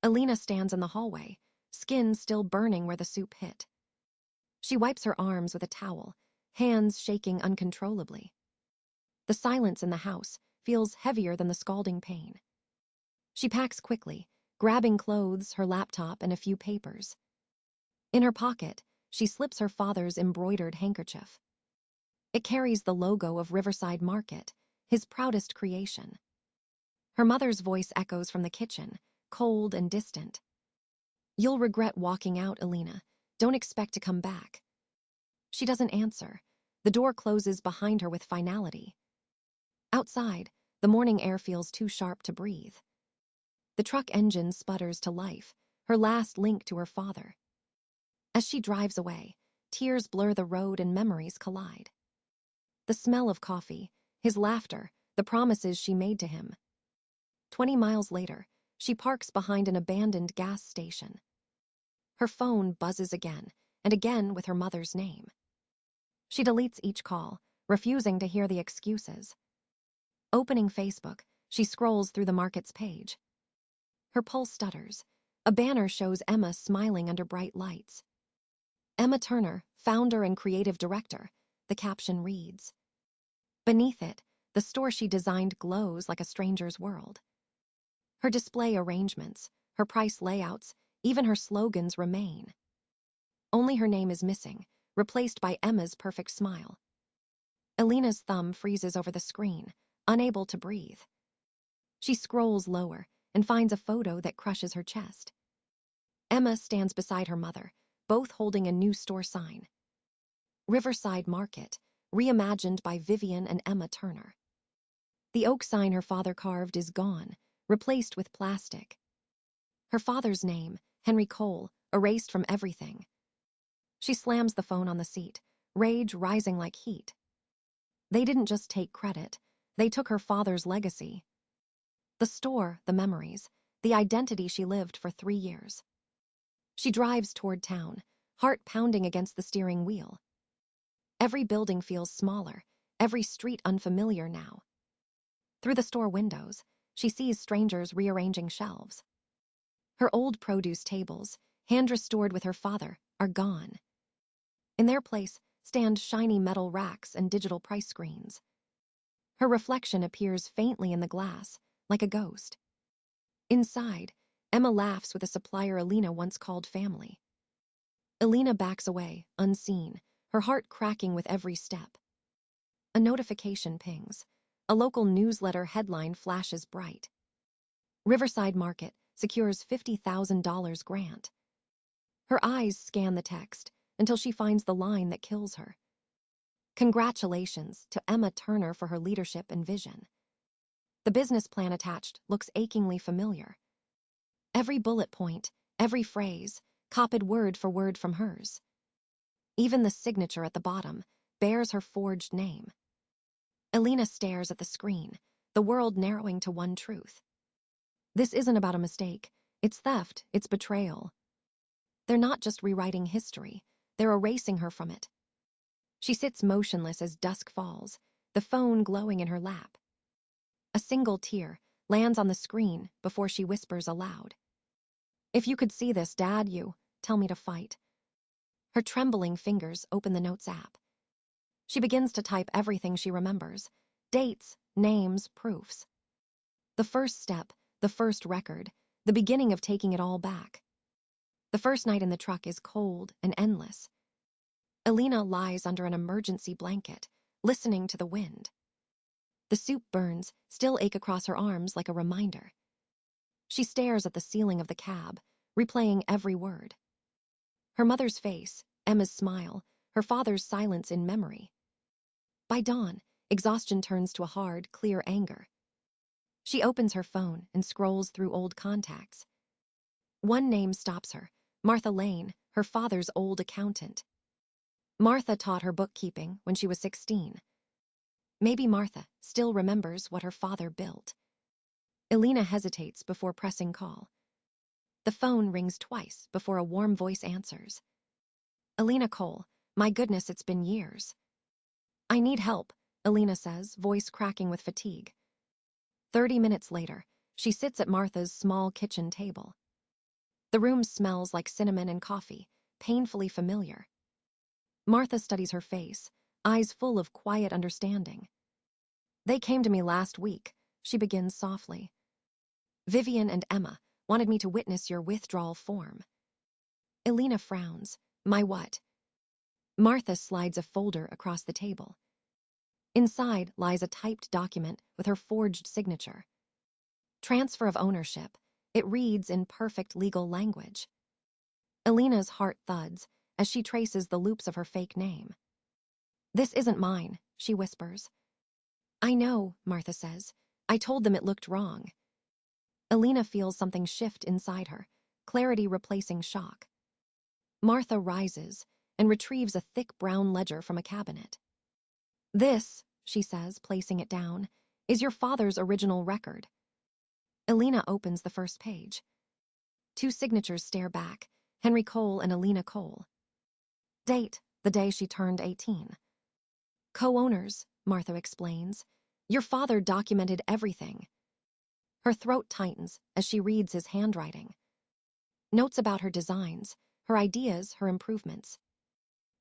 Elena stands in the hallway, skin still burning where the soup hit. She wipes her arms with a towel, hands shaking uncontrollably. The silence in the house feels heavier than the scalding pain. She packs quickly, grabbing clothes, her laptop, and a few papers. In her pocket, she slips her father's embroidered handkerchief. It carries the logo of Riverside Market, his proudest creation. Her mother's voice echoes from the kitchen, cold and distant. "You'll regret walking out, Elena. Don't expect to come back." She doesn't answer. The door closes behind her with finality. Outside, the morning air feels too sharp to breathe. The truck engine sputters to life, her last link to her father. As she drives away, tears blur the road and memories collide. The smell of coffee, his laughter, the promises she made to him. 20 miles later, she parks behind an abandoned gas station. Her phone buzzes again, and again with her mother's name. She deletes each call, refusing to hear the excuses. Opening Facebook, she scrolls through the market's page. Her pulse stutters. A banner shows Emma smiling under bright lights. Emma Turner, founder and creative director, the caption reads. Beneath it, the store she designed glows like a stranger's world. Her display arrangements, her price layouts, even her slogans remain. Only her name is missing, replaced by Emma's perfect smile. Elena's thumb freezes over the screen, unable to breathe. She scrolls lower and finds a photo that crushes her chest. Emma stands beside her mother, both holding a new store sign. Riverside Market, reimagined by Vivian and Emma Turner. The oak sign her father carved is gone, replaced with plastic. Her father's name, Henry Cole, erased from everything. She slams the phone on the seat, rage rising like heat. They didn't just take credit, they took her father's legacy. The store, the memories, the identity she lived for 3 years. She drives toward town, heart pounding against the steering wheel. Every building feels smaller, every street unfamiliar now. Through the store windows, she sees strangers rearranging shelves. Her old produce tables, hand-restored with her father, are gone. In their place stand shiny metal racks and digital price screens. Her reflection appears faintly in the glass, like a ghost. Inside, Emma laughs with a supplier Elena once called family. Elena backs away, unseen, her heart cracking with every step. A notification pings. A local newsletter headline flashes bright. Riverside Market secures $50,000 grant. Her eyes scan the text until she finds the line that kills her. Congratulations to Emma Turner for her leadership and vision. The business plan attached looks achingly familiar. Every bullet point, every phrase, copied word for word from hers. Even the signature at the bottom bears her forged name. Elena stares at the screen, the world narrowing to one truth. This isn't about a mistake. It's theft, it's betrayal. They're not just rewriting history, they're erasing her from it. She sits motionless as dusk falls, the phone glowing in her lap. A single tear lands on the screen before she whispers aloud. If you could see this, Dad, you tell me to fight. Her trembling fingers open the Notes app. She begins to type everything she remembers. Dates, names, proofs. The first step, the first record, the beginning of taking it all back. The first night in the truck is cold and endless. Elena lies under an emergency blanket, listening to the wind. The soup burns still ache across her arms like a reminder. She stares at the ceiling of the cab, replaying every word. Her mother's face, Emma's smile, her father's silence in memory. By dawn, exhaustion turns to a hard, clear anger. She opens her phone and scrolls through old contacts. One name stops her, Martha Lane, her father's old accountant. Martha taught her bookkeeping when she was 16. Maybe Martha still remembers what her father built. Elena hesitates before pressing call. The phone rings twice before a warm voice answers. Elena Cole, my goodness, it's been years. I need help, Elena says, voice cracking with fatigue. 30 minutes later, she sits at Martha's small kitchen table. The room smells like cinnamon and coffee, painfully familiar. Martha studies her face, eyes full of quiet understanding. They came to me last week, she begins softly. Vivian and Emma wanted me to witness your withdrawal form. Elena frowns. My what? Martha slides a folder across the table. Inside lies a typed document with her forged signature. Transfer of ownership. It reads in perfect legal language. Elena's heart thuds as she traces the loops of her fake name. This isn't mine, she whispers. I know, Martha says. I told them it looked wrong. Elena feels something shift inside her, clarity replacing shock. Martha rises and retrieves a thick brown ledger from a cabinet. This, she says, placing it down, is your father's original record. Elena opens the first page. Two signatures stare back, Henry Cole and Elena Cole. Date, the day she turned 18. Co-owners, Martha explains. Your father documented everything. Her throat tightens as she reads his handwriting. Notes about her designs, her ideas, her improvements.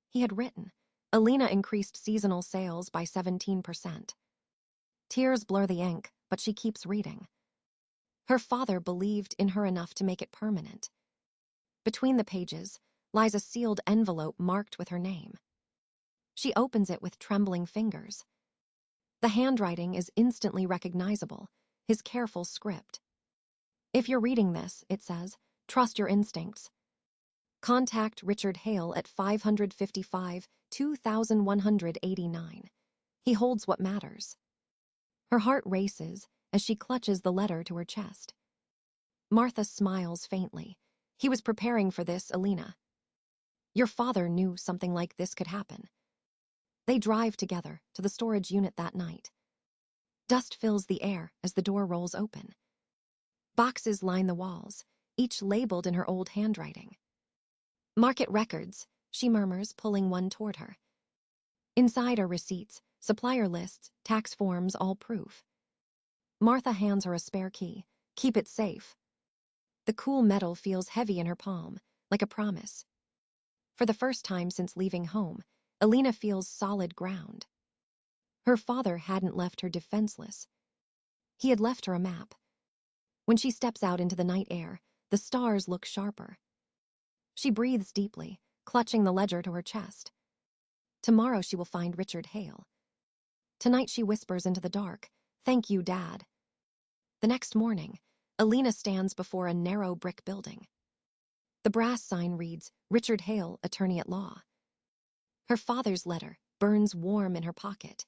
He had written, Elena increased seasonal sales by 17%. Tears blur the ink, but she keeps reading. Her father believed in her enough to make it permanent. Between the pages lies a sealed envelope marked with her name. She opens it with trembling fingers. The handwriting is instantly recognizable, his careful script. If you're reading this, it says, trust your instincts. Contact Richard Hale at 555-2189. He holds what matters. Her heart races as she clutches the letter to her chest. Martha smiles faintly. He was preparing for this, Elena. Your father knew something like this could happen. They drive together to the storage unit that night. Dust fills the air as the door rolls open. Boxes line the walls, each labeled in her old handwriting. Market records, she murmurs, pulling one toward her. Inside are receipts, supplier lists, tax forms, all proof. Martha hands her a spare key. Keep it safe. The cool metal feels heavy in her palm, like a promise. For the first time since leaving home, Elena feels solid ground. Her father hadn't left her defenseless. He had left her a map. When she steps out into the night air, the stars look sharper. She breathes deeply, clutching the ledger to her chest. Tomorrow she will find Richard Hale. Tonight she whispers into the dark, thank you, Dad. The next morning, Elena stands before a narrow brick building. The brass sign reads, Richard Hale, attorney at law. Her father's letter burns warm in her pocket.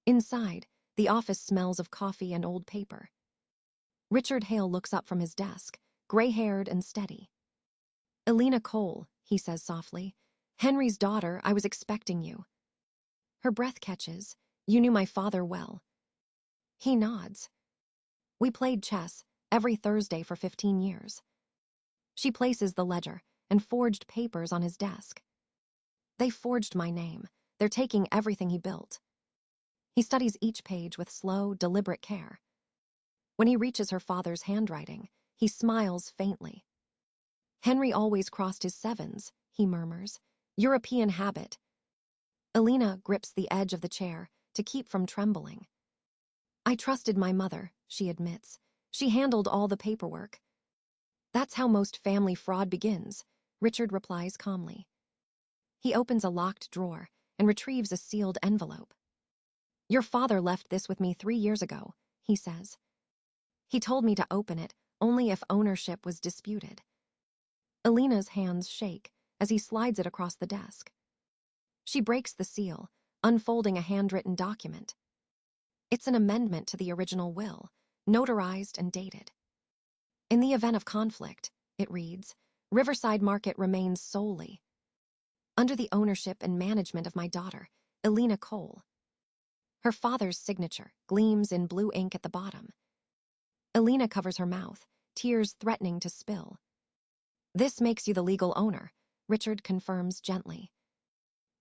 Inside, the office smells of coffee and old paper. Richard Hale looks up from his desk, gray-haired and steady. Elena Cole, he says softly. Henry's daughter, I was expecting you. Her breath catches. You knew my father well. He nods. We played chess every Thursday for 15 years. She places the ledger and forged papers on his desk. They forged my name. They're taking everything he built. He studies each page with slow, deliberate care. When he reaches her father's handwriting, he smiles faintly. Henry always crossed his sevens, he murmurs. European habit. Elena grips the edge of the chair to keep from trembling. I trusted my mother, she admits. She handled all the paperwork. That's how most family fraud begins, Richard replies calmly. He opens a locked drawer and retrieves a sealed envelope. Your father left this with me 3 years ago, he says. He told me to open it only if ownership was disputed. Elena's hands shake as he slides it across the desk. She breaks the seal, unfolding a handwritten document. It's an amendment to the original will, notarized and dated. In the event of conflict, it reads, Riverside Market remains solely under the ownership and management of my daughter, Elena Cole. Her father's signature gleams in blue ink at the bottom. Elena covers her mouth, tears threatening to spill. This makes you the legal owner, Richard confirms gently.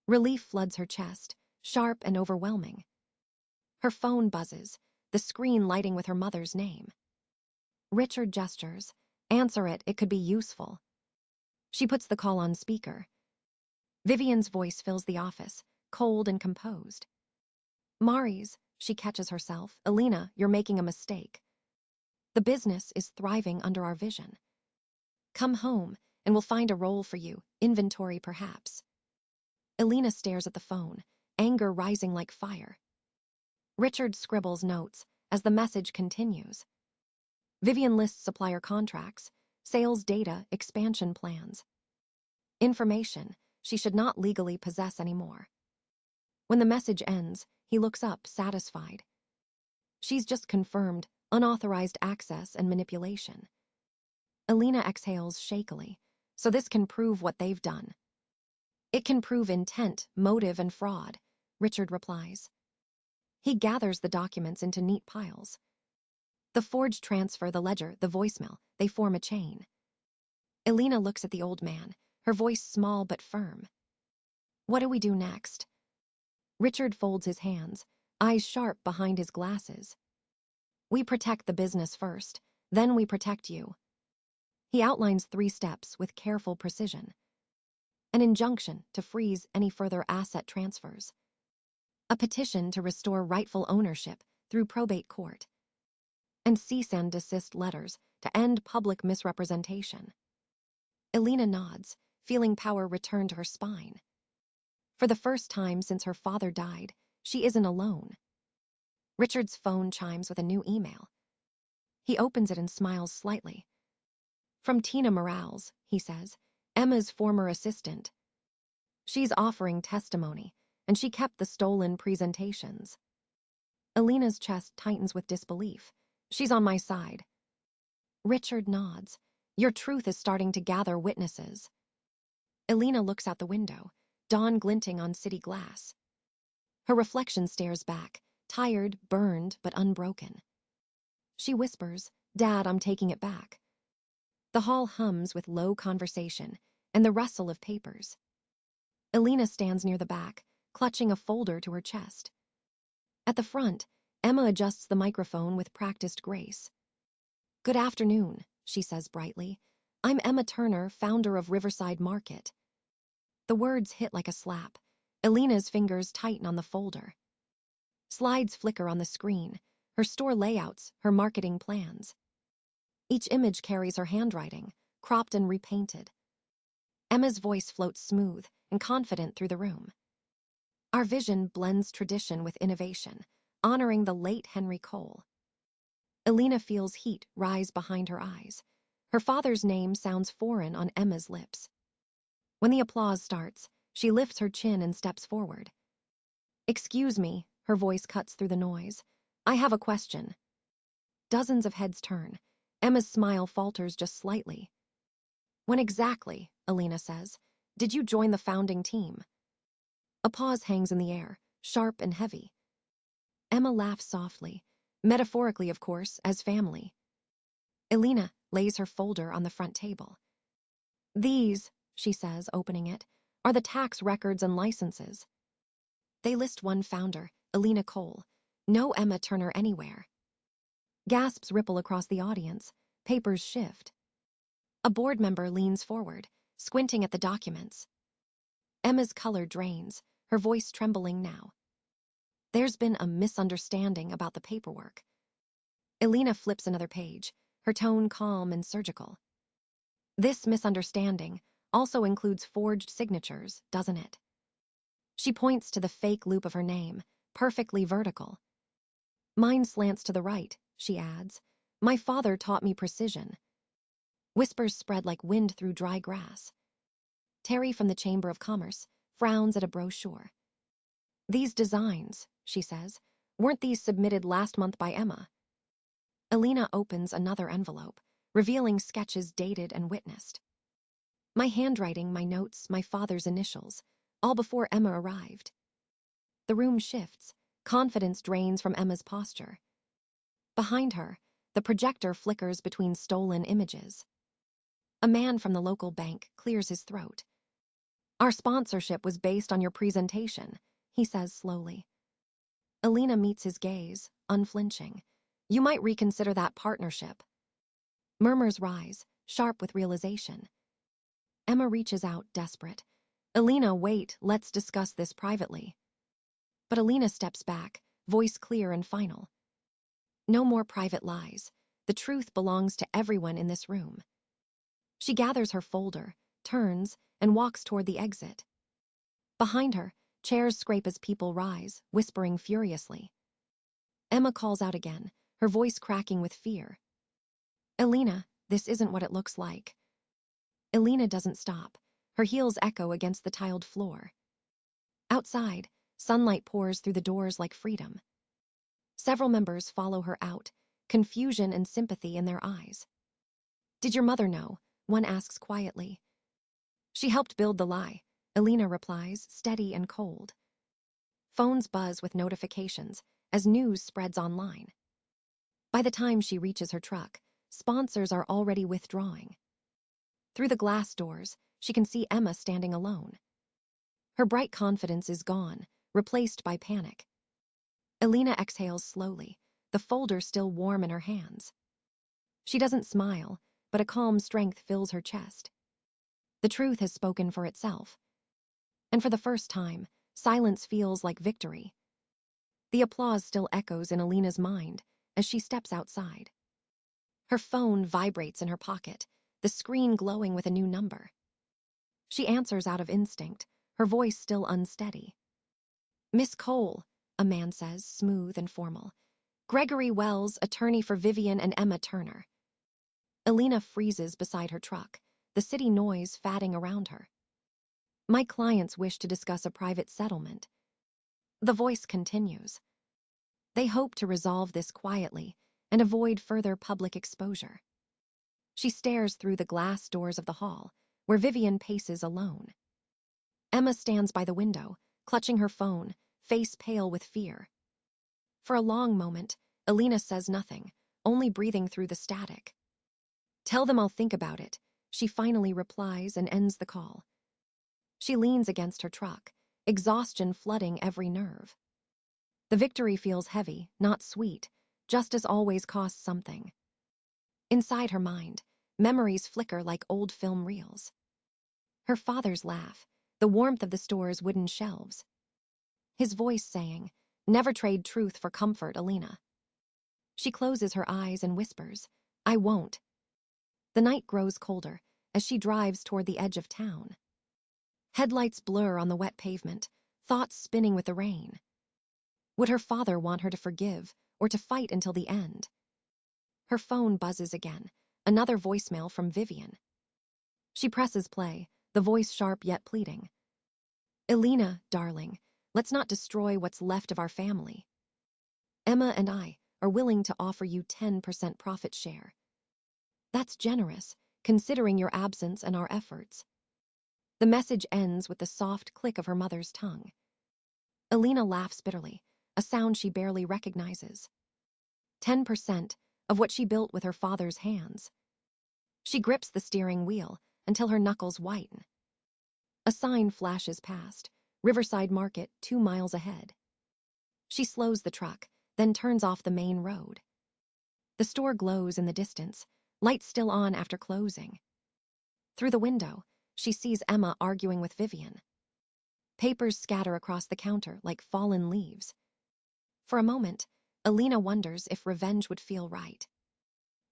Relief floods her chest, sharp and overwhelming. Her phone buzzes, the screen lighting with her mother's name. Richard gestures, Answer it, it could be useful. She puts the call on speaker. Vivian's voice fills the office, cold and composed. Maris, she catches herself. Elena, you're making a mistake. The business is thriving under our vision. Come home, and we'll find a role for you, inventory perhaps. Elena stares at the phone, anger rising like fire. Richard scribbles notes as the message continues. Vivian lists supplier contracts, sales data, expansion plans. Information she should not legally possess anymore. When the message ends, he looks up, satisfied. She's just confirmed unauthorized access and manipulation. Elena exhales shakily. So this can prove what they've done. It can prove intent, motive, and fraud, Richard replies. He gathers the documents into neat piles. The forged transfer, the ledger, the voicemail, they form a chain. Elena looks at the old man, her voice small but firm. What do we do next? Richard folds his hands, eyes sharp behind his glasses. We protect the business first, then we protect you. He outlines 3 steps with careful precision. An injunction to freeze any further asset transfers. A petition to restore rightful ownership through probate court. And cease and desist letters to end public misrepresentation. Elena nods, feeling power return to her spine. For the first time since her father died, she isn't alone. Richard's phone chimes with a new email. He opens it and smiles slightly. From Tina Morales, he says, Emma's former assistant. She's offering testimony, and she kept the stolen presentations. Elena's chest tightens with disbelief. She's on my side. Richard nods. Your truth is starting to gather witnesses. Elena looks out the window, dawn glinting on city glass. Her reflection stares back, tired, burned, but unbroken. She whispers, Dad, I'm taking it back. The hall hums with low conversation and the rustle of papers. Elena stands near the back, clutching a folder to her chest. At the front, Emma adjusts the microphone with practiced grace. Good afternoon, she says brightly. I'm Emma Turner, founder of Riverside Market. The words hit like a slap. Elena's fingers tighten on the folder. Slides flicker on the screen, her store layouts, her marketing plans. Each image carries her handwriting, cropped and repainted. Emma's voice floats smooth and confident through the room. Our vision blends tradition with innovation, honoring the late Henry Cole. Elena feels heat rise behind her eyes. Her father's name sounds foreign on Emma's lips. When the applause starts, she lifts her chin and steps forward. Excuse me, her voice cuts through the noise. I have a question. Dozens of heads turn. Emma's smile falters just slightly. When exactly, Elena says, did you join the founding team? A pause hangs in the air, sharp and heavy. Emma laughs softly, metaphorically, of course, as family. Elena lays her folder on the front table. These, she says, opening it, are the tax records and licenses. They list one founder, Elena Cole. No Emma Turner anywhere. Gasps ripple across the audience. Papers shift. A board member leans forward, squinting at the documents. Emma's color drains, her voice trembling now. There's been a misunderstanding about the paperwork. Elena flips another page, her tone calm and surgical. This misunderstanding also includes forged signatures, doesn't it? She points to the fake loop of her name, perfectly vertical. Mine slants to the right, she adds. My father taught me precision. Whispers spread like wind through dry grass. Terry from the Chamber of Commerce frowns at a brochure. These designs, she says, weren't these submitted last month by Emma? Elena opens another envelope, revealing sketches dated and witnessed. My handwriting, my notes, my father's initials, all before Emma arrived. The room shifts, confidence drains from Emma's posture. Behind her, the projector flickers between stolen images. A man from the local bank clears his throat. Our sponsorship was based on your presentation, he says slowly. Elena meets his gaze, unflinching. You might reconsider that partnership. Murmurs rise, sharp with realization. Emma reaches out, desperate. Elena, wait, let's discuss this privately. But Elena steps back, voice clear and final. No more private lies. The truth belongs to everyone in this room. She gathers her folder, turns, and walks toward the exit. Behind her, chairs scrape as people rise, whispering furiously. Emma calls out again, her voice cracking with fear. Elena, this isn't what it looks like. Elena doesn't stop. Her heels echo against the tiled floor. Outside, sunlight pours through the doors like freedom. Several members follow her out, confusion and sympathy in their eyes. Did your mother know? One asks quietly. She helped build the lie, Elena replies, steady and cold. Phones buzz with notifications as news spreads online. By the time she reaches her truck, sponsors are already withdrawing. Through the glass doors, she can see Emma standing alone. Her bright confidence is gone, replaced by panic. Elena exhales slowly, the folder still warm in her hands. She doesn't smile, but a calm strength fills her chest. The truth has spoken for itself. And for the first time, silence feels like victory. The applause still echoes in Elena's mind as she steps outside. Her phone vibrates in her pocket, the screen glowing with a new number. She answers out of instinct, her voice still unsteady. Miss Cole, a man says, smooth and formal. Gregory Wells, attorney for Vivian and Emma Turner. Elena freezes beside her truck, the city noise fatting around her. My clients wish to discuss a private settlement. The voice continues. They hope to resolve this quietly and avoid further public exposure. She stares through the glass doors of the hall, where Vivian paces alone. Emma stands by the window, clutching her phone, face pale with fear. For a long moment, Elena says nothing, only breathing through the static. Tell them I'll think about it, she finally replies and ends the call. She leans against her truck, exhaustion flooding every nerve. The victory feels heavy, not sweet. Justice always costs something. Inside her mind, memories flicker like old film reels. Her father's laugh, the warmth of the store's wooden shelves. His voice saying, never trade truth for comfort, Elena. She closes her eyes and whispers, I won't. The night grows colder as she drives toward the edge of town. Headlights blur on the wet pavement, thoughts spinning with the rain. Would her father want her to forgive or to fight until the end? Her phone buzzes again, another voicemail from Vivian. She presses play, the voice sharp yet pleading. Elena, darling, let's not destroy what's left of our family. Emma and I are willing to offer you 10% profit share. That's generous, considering your absence and our efforts. The message ends with the soft click of her mother's tongue. Elena laughs bitterly, a sound she barely recognizes. 10% of what she built with her father's hands. She grips the steering wheel until her knuckles whiten. A sign flashes past, Riverside Market 2 miles ahead. She slows the truck, then turns off the main road. The store glows in the distance, lights still on after closing. Through the window, she sees Emma arguing with Vivian. Papers scatter across the counter like fallen leaves. For a moment, Elena wonders if revenge would feel right.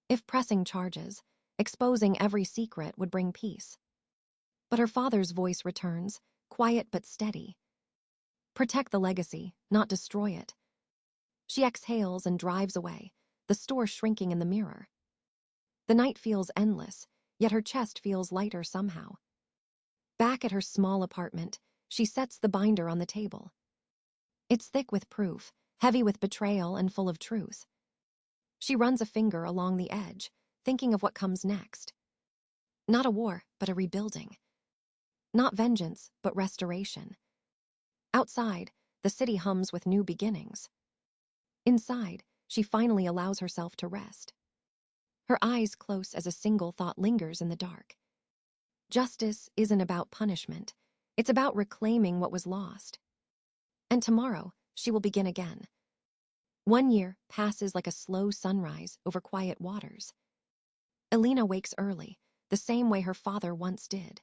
If pressing charges, exposing every secret would bring peace. But her father's voice returns, quiet but steady. Protect the legacy, not destroy it. She exhales and drives away, the store shrinking in the mirror. The night feels endless, yet her chest feels lighter somehow. Back at her small apartment, she sets the binder on the table. It's thick with proof, heavy with betrayal and full of truth. She runs a finger along the edge, thinking of what comes next. Not a war, but a rebuilding. Not vengeance, but restoration. Outside, the city hums with new beginnings. Inside, she finally allows herself to rest. Her eyes close as a single thought lingers in the dark. Justice isn't about punishment. It's about reclaiming what was lost. And tomorrow, she will begin again. 1 year passes like a slow sunrise over quiet waters. Elena wakes early, the same way her father once did.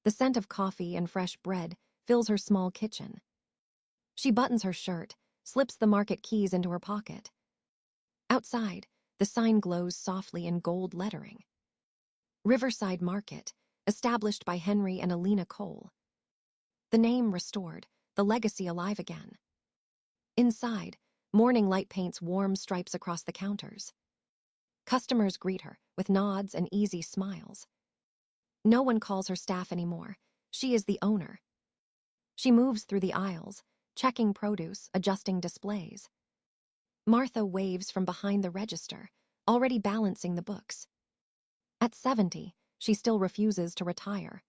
The scent of coffee and fresh bread fills her small kitchen. She buttons her shirt, slips the market keys into her pocket. Outside, the sign glows softly in gold lettering. Riverside Market, established by Henry and Elena Cole. The name restored, the legacy alive again. Inside, morning light paints warm stripes across the counters. Customers greet her with nods and easy smiles. No one calls her staff anymore. She is the owner. She moves through the aisles, checking produce, adjusting displays. Martha waves from behind the register, already balancing the books. At 70, she still refuses to retire.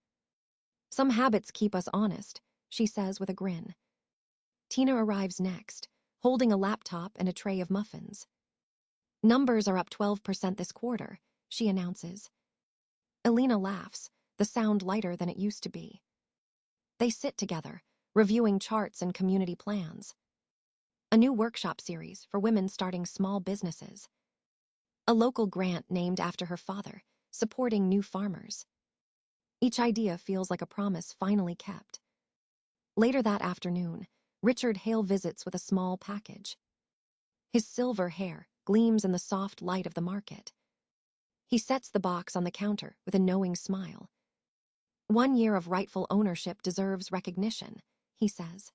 Some habits keep us honest, she says with a grin. Tina arrives next, holding a laptop and a tray of muffins. Numbers are up 12% this quarter, she announces. Elena laughs, the sound lighter than it used to be. They sit together, reviewing charts and community plans. A new workshop series for women starting small businesses. A local grant named after her father, supporting new farmers. Each idea feels like a promise finally kept. Later that afternoon, Richard Hale visits with a small package. His silver hair gleams in the soft light of the market. He sets the box on the counter with a knowing smile. 1 year of rightful ownership deserves recognition, he says.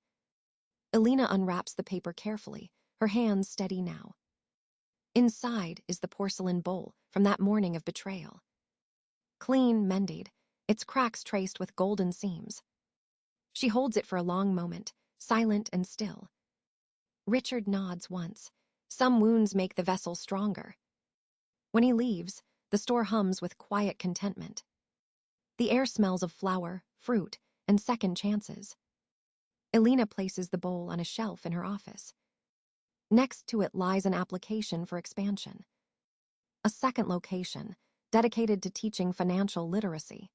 Elena unwraps the paper carefully, her hands steady now. Inside is the porcelain bowl from that morning of betrayal. Clean, mended, its cracks traced with golden seams. She holds it for a long moment, silent and still. Richard nods once. Some wounds make the vessel stronger. When he leaves, the store hums with quiet contentment. The air smells of flour, fruit, and second chances. Elena places the bowl on a shelf in her office. Next to it lies an application for expansion. A second location, dedicated to teaching financial literacy.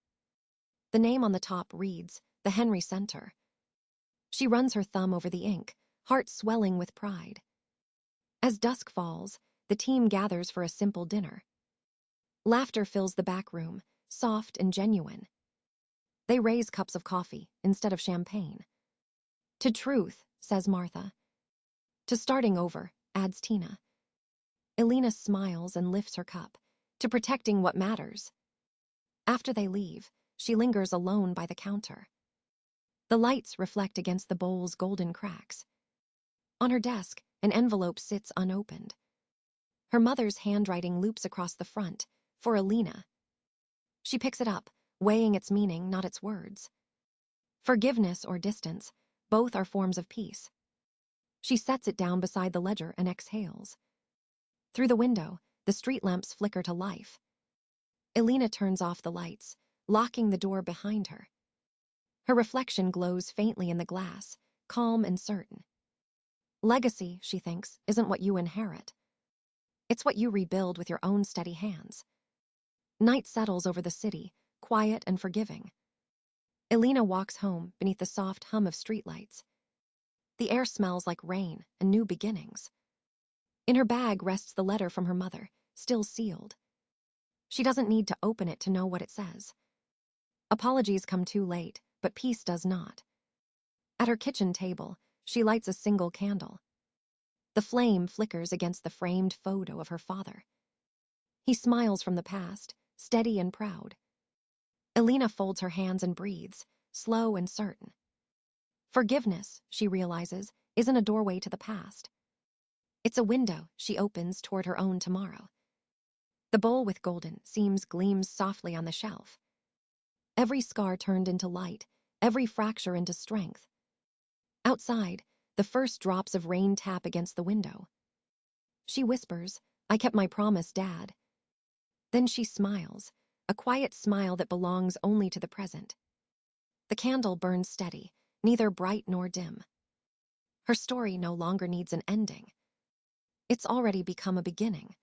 The name on the top reads, the Henry Center. She runs her thumb over the ink, heart swelling with pride. As dusk falls, the team gathers for a simple dinner. Laughter fills the back room, soft and genuine. They raise cups of coffee instead of champagne. To truth, says Martha. To starting over, adds Tina. Elena smiles and lifts her cup. To protecting what matters. After they leave, she lingers alone by the counter. The lights reflect against the bowl's golden cracks. On her desk, an envelope sits unopened. Her mother's handwriting loops across the front, for Elena. She picks it up, weighing its meaning, not its words. Forgiveness or distance, both are forms of peace. She sets it down beside the ledger and exhales. Through the window, the street lamps flicker to life. Elena turns off the lights, locking the door behind her. Her reflection glows faintly in the glass, calm and certain. Legacy, she thinks, isn't what you inherit. It's what you rebuild with your own steady hands. Night settles over the city, quiet and forgiving. Elena walks home beneath the soft hum of streetlights. The air smells like rain and new beginnings. In her bag rests the letter from her mother, still sealed. She doesn't need to open it to know what it says. Apologies come too late, but peace does not. At her kitchen table, she lights a single candle. The flame flickers against the framed photo of her father. He smiles from the past, steady and proud. Elena folds her hands and breathes, slow and certain. Forgiveness, she realizes, isn't a doorway to the past. It's a window she opens toward her own tomorrow. The bowl with golden seams gleams softly on the shelf. Every scar turned into light, every fracture into strength. Outside, the first drops of rain tap against the window. She whispers, "I kept my promise, Dad." Then she smiles, a quiet smile that belongs only to the present. The candle burns steady, neither bright nor dim. Her story no longer needs an ending. It's already become a beginning.